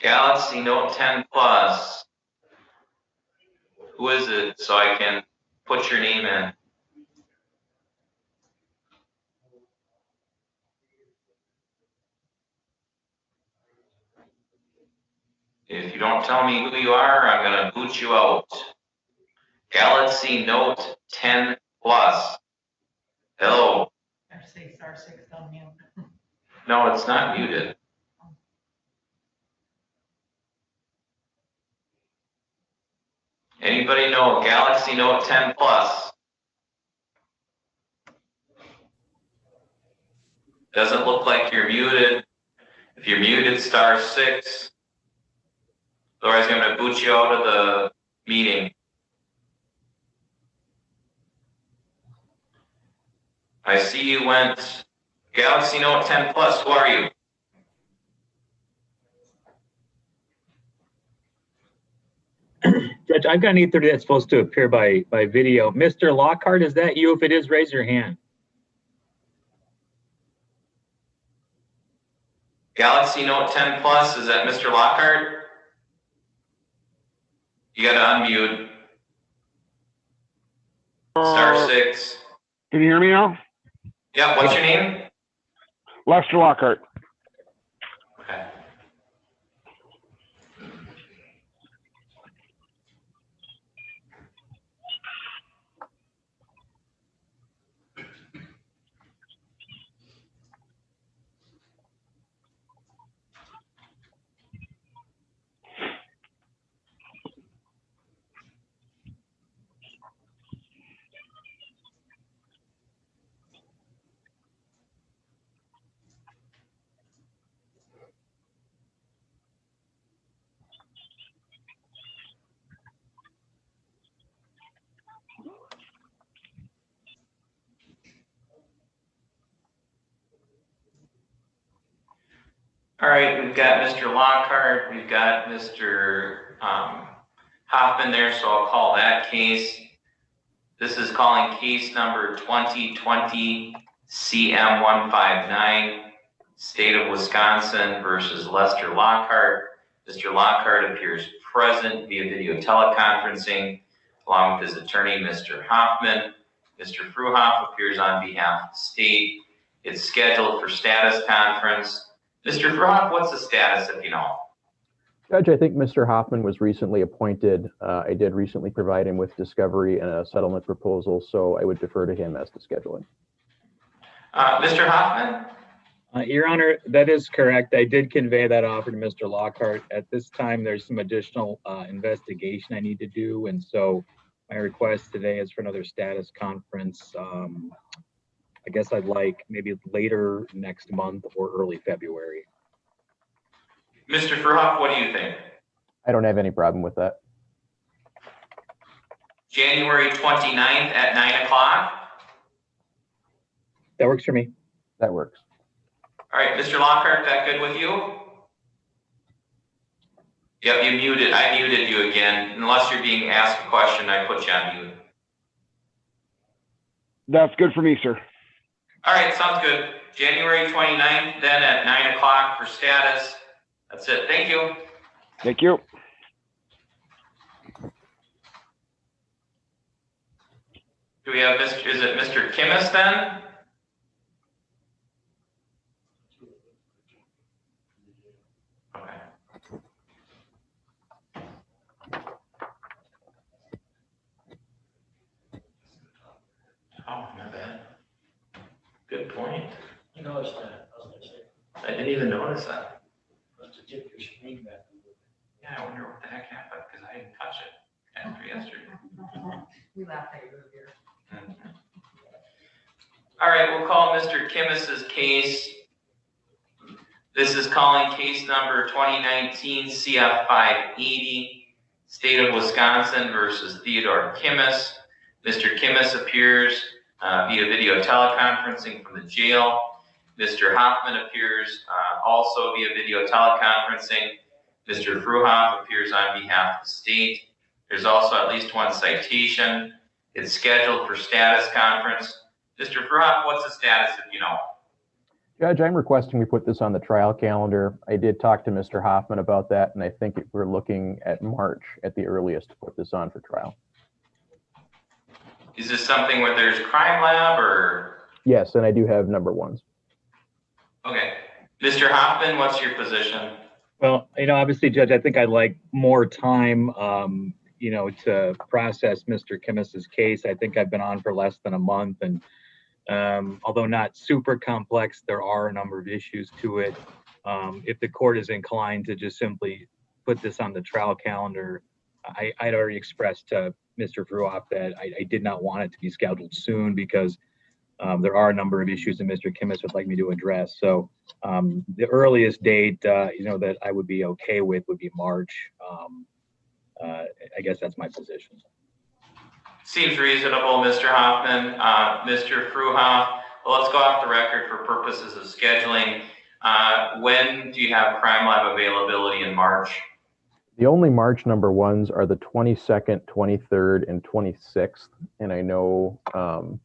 Galaxy Note 10 Plus. Who is it so I can put your name in? If you don't tell me who you are, I'm going to boot you out. Galaxy Note 10 Plus. Hello. I say star 6 on mute. No, it's not muted. Anybody know Galaxy Note 10 Plus? Doesn't look like you're muted. If you're muted, star 6. Otherwise, I'm going to boot you out of the meeting. I see you went Galaxy Note 10 Plus. Who are you? Judge, I've got an 830 that's supposed to appear by video. Mr. Lockhart, is that you? If it is, raise your hand. Galaxy Note 10 Plus, is that Mr. Lockhart? You got to unmute. Star 6. Can you hear me now? Yeah, what's your name? Lester Lockhart. Okay. All right, we've got Mr. Lockhart, we've got Mr. Hoffman there, so I'll call that case. This is calling case number 2020 CM159, State of Wisconsin versus Lester Lockhart. Mr. Lockhart appears present via video teleconferencing, along with his attorney, Mr. Hoffman. Mr. Fruhoff appears on behalf of the state. It's scheduled for status conference. Mr. Fruhoff, what's the status, if you know? Judge, I think Mr. Hoffman was recently appointed. I did recently provide him with discovery and a settlement proposal, so I would defer to him as to scheduling. Mr. Hoffman? Your Honor, that is correct. I did convey that offer to Mr. Lockhart. At this time, there's some additional investigation I need to do, and so my request today is for another status conference. I guess I'd like maybe later next month or early February. Mr. Fruhoff, what do you think? I don't have any problem with that. January 29th at 9 o'clock? That works for me. That works. All right, Mr. Lockhart, that good with you? Yep, you muted. I muted you again. Unless you're being asked a question, I put you on mute. That's good for me, sir. All right, sounds good. January 29th, then at 9 o'clock for status. That's it. Thank you. Thank you. Do we have Mr. Is it Mr. Kimmis then? Okay. Oh, my bad. Good point. You noticed that, I was gonna say, I didn't even notice that. must have tipped your screen back a little bit. Yeah, I wonder what the heck happened because I didn't touch it after yesterday. We laughed at you here. All right, we'll call Mr. Kimmis's case. This is calling case number 2019 CF 580, State of Wisconsin versus Theodore Kimmis. Mr. Kimmis appears via video teleconferencing from the jail. Mr. Hoffman appears also via video teleconferencing. Mr. Fruhoff appears on behalf of the state. There's also at least one citation. It's scheduled for status conference. Mr. Fruhoff, what's the status if you know? Judge, I'm requesting we put this on the trial calendar. I did talk to Mr. Hoffman about that, and I think we're looking at March at the earliest to put this on for trial. Is this something where there's crime lab or? Yes, and I do have number ones. Okay. Mr. Hoffman, what's your position? Well, obviously, Judge, I think I'd like more time, to process Mr. Kimmis's case. I think I've been on for less than a month, and although not super complex, there are a number of issues to it. If the court is inclined to just simply put this on the trial calendar, I'd already expressed to Mr. Fruhoff that I did not want it to be scheduled soon because there are a number of issues that Mr. Kimmis would like me to address. So the earliest date, that I would be okay with would be March. I guess that's my position. Seems reasonable, Mr. Hoffman. Mr. Fruhoff, well, let's go off the record for purposes of scheduling. When do you have crime lab availability in March? The only March number ones are the 22nd, 23rd, and 26th. And I know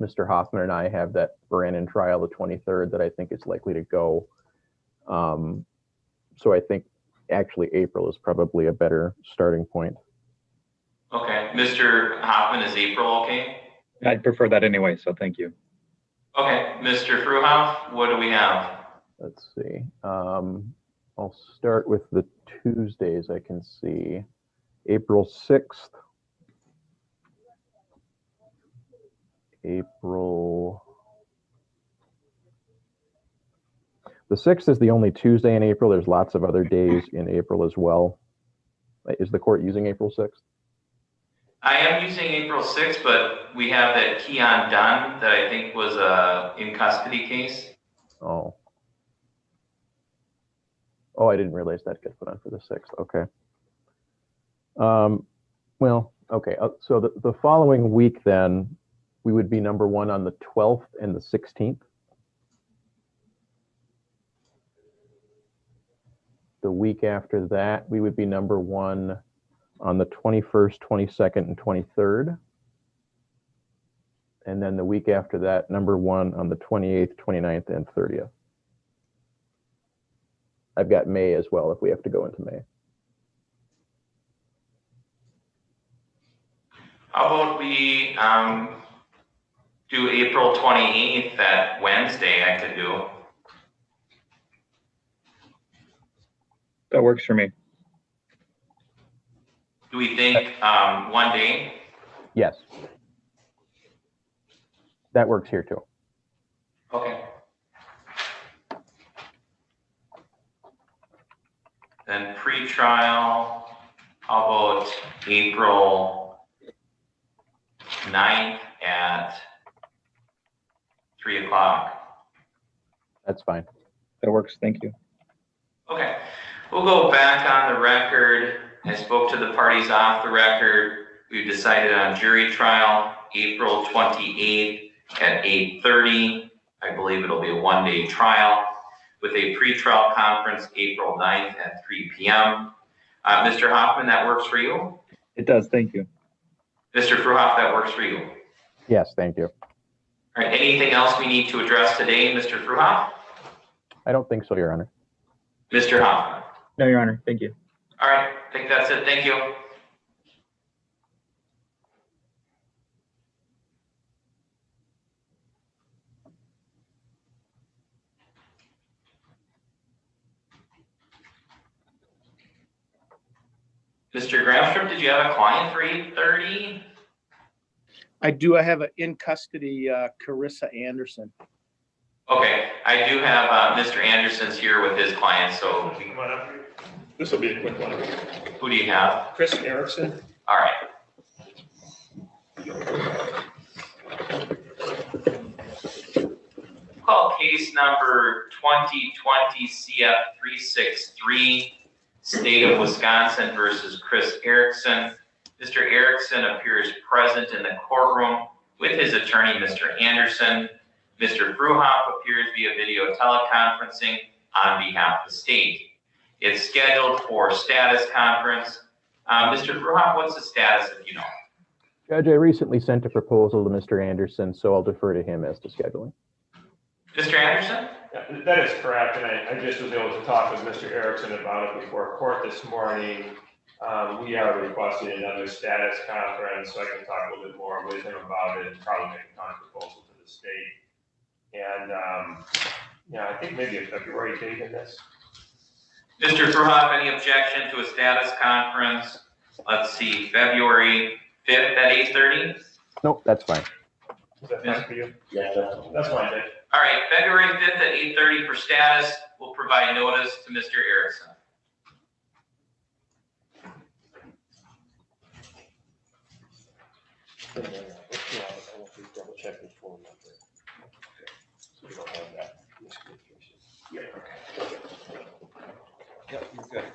Mr. Hoffman and I have that Brandon trial, the 23rd, that I think is likely to go. So I think actually April is probably a better starting point. Okay. Mr. Hoffman, is April okay? I'd prefer that anyway, so thank you. Okay. Mr. Fruhoff, what do we have? Let's see. I'll start with the Tuesdays I can see. April 6th. The 6th is the only Tuesday in April. There's lots of other days in April as well. Is the court using April 6th? I am using April 6th, but we have that Keon Dunn that I think was a in custody case. Oh. Oh, I didn't realize that got put on for the 6th. Okay. Well, okay. So the following week then, we would be number one on the 12th and the 16th. The week after that, we would be number one on the 21st, 22nd, and 23rd. And then the week after that, number one on the 28th, 29th, and 30th. I've got May as well if we have to go into May. How about we do April 28th, that Wednesday I could do. That works for me. Do we think one day? Yes. That works here too. Okay. Then pre-trial, how about April 9th at 3 o'clock? That's fine. That works. Thank you. Okay, we'll go back on the record. I spoke to the parties off the record. We've decided on jury trial, April 28th at 8:30. I believe it'll be a one-day trial with a pre-trial conference April 9th at 3 p.m. Mr. Hoffman, that works for you? It does. Thank you. Mr. Fruhoff, that works for you? Yes, thank you. All right, anything else we need to address today, Mr. Fruhoff? I don't think so, Your Honor. Mr. Hoffman? No, Your Honor. Thank you. All right, I think that's it. Thank you. Mr. Gramstrom, did you have a client for 8:30? I do. I have an in custody, Carissa Anderson. Okay, I do have Mr. Anderson's here with his client, so Come on up here. This will be a quick one. who do you have? Chris Erickson. All right. Call case number 2020 CF 363, State of Wisconsin versus Chris Erickson. Mr. Erickson appears present in the courtroom with his attorney, Mr. Anderson. Mr. Fruhoff appears via video teleconferencing on behalf of the state. It's scheduled for status conference. Mr. Fruhoff, what's the status if you know? Judge, I recently sent a proposal to Mr. Anderson, so I'll defer to him as to scheduling. Mr. Anderson? Yeah, that is correct, and I just was able to talk with Mr. Erickson about it before court this morning. We are requesting another status conference, so I can talk a little bit more with him about it and probably make a counter proposal to the state. And, yeah, I think maybe a February date in this. Mr. Fruhoff, any objection to a status conference? Let's see, February 5th at 8:30? Nope, that's fine. Is that fine for you? Yeah, That's fine, Dick. All right, February 5th at 8:30 for status. We'll provide notice to Mr. Erickson. Double check this form up there. So we don't have that miscommunication. Yeah, okay. Yep, you're good.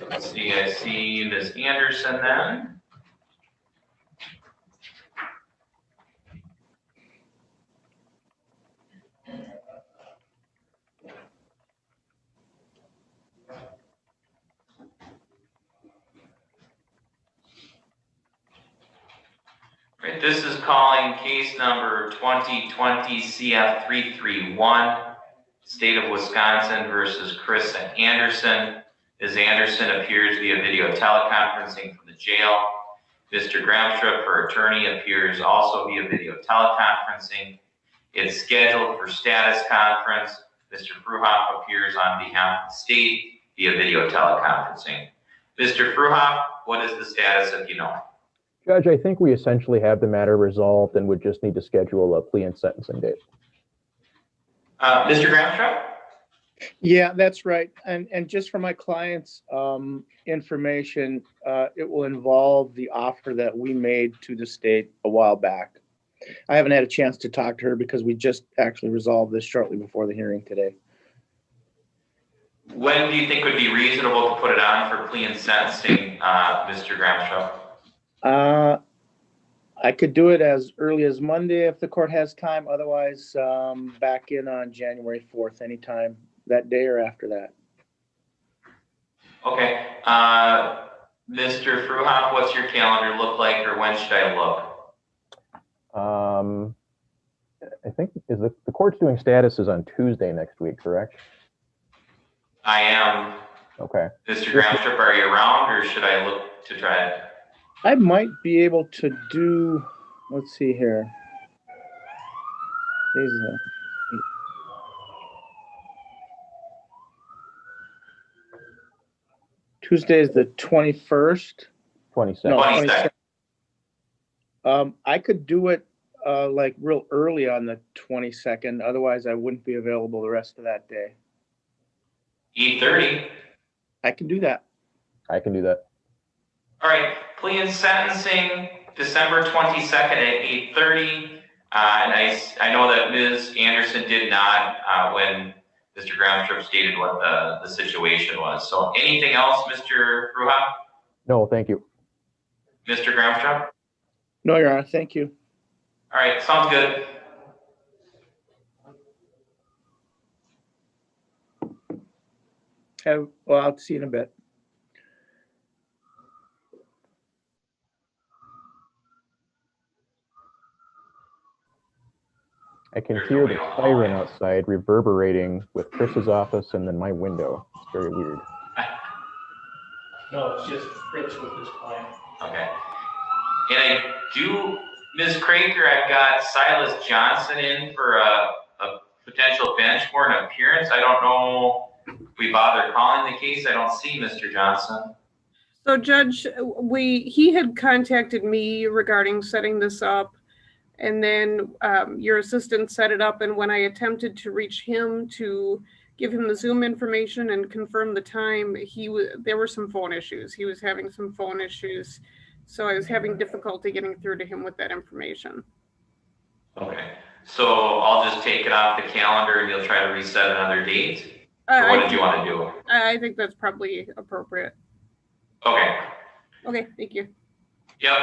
Let's see, I see Ms. Anderson then. Right, this is calling case number 2020 CF331, State of Wisconsin versus Carissa Anderson. Ms. Anderson appears via video teleconferencing from the jail. Mr. Gramstrup, her attorney, appears also via video teleconferencing. It's scheduled for status conference. Mr. Fruhoff appears on behalf of the state via video teleconferencing. Mr. Fruhoff, what is the status of you know? Judge, I think we essentially have the matter resolved and would just need to schedule a plea and sentencing date. Mr. Gramstrup? Yeah, that's right. And just for my client's information, it will involve the offer that we made to the state a while back. I haven't had a chance to talk to her because we just actually resolved this shortly before the hearing today. When do you think would be reasonable to put it on for plea and sentencing, Mr. Gramstrup? I could do it as early as Monday if the court has time. Otherwise, back in on January 4th, anytime that day or after that. Okay. Mr. Fruhoff, what's your calendar look like, or when should I look? I think is the court's doing statuses on Tuesday next week, correct? I am. Okay. Mr. Gramstrup, are you around, or should I look to try it? I might be able to do, let's see here. Tuesday is the 21st. 22nd. No, 22nd. 22nd. I could do it like real early on the 22nd. Otherwise, I wouldn't be available the rest of that day. 8:30. I can do that. I can do that. All right. Plea and sentencing, December 22nd at 8:30. And I know that Ms. Anderson did not when Mr. Gramstrup stated what the situation was. So anything else, Mr. Fruhoff? No, thank you. Mr. Gramstrup? No, Your Honor. Thank you. All right, sounds good. Well, I'll see you in a bit. I can hear the siren outside reverberating with Chris's office and then my window. It's very weird. No, it's just Fritz with his client. Okay. And I do, Ms. Craker, I've got Silas Johnson in for a potential bench for an appearance. I don't know if we bother calling the case. I don't see Mr. Johnson. So Judge, he had contacted me regarding setting this up, and then your assistant set it up. And when I attempted to reach him to give him the Zoom information and confirm the time, there were some phone issues. He was having some phone issues. So I was having difficulty getting through to him with that information. Okay. So I'll just take it off the calendar and you'll try to reset another date? Or what did you want to do? I think that's probably appropriate. Okay. Okay, thank you. Yep.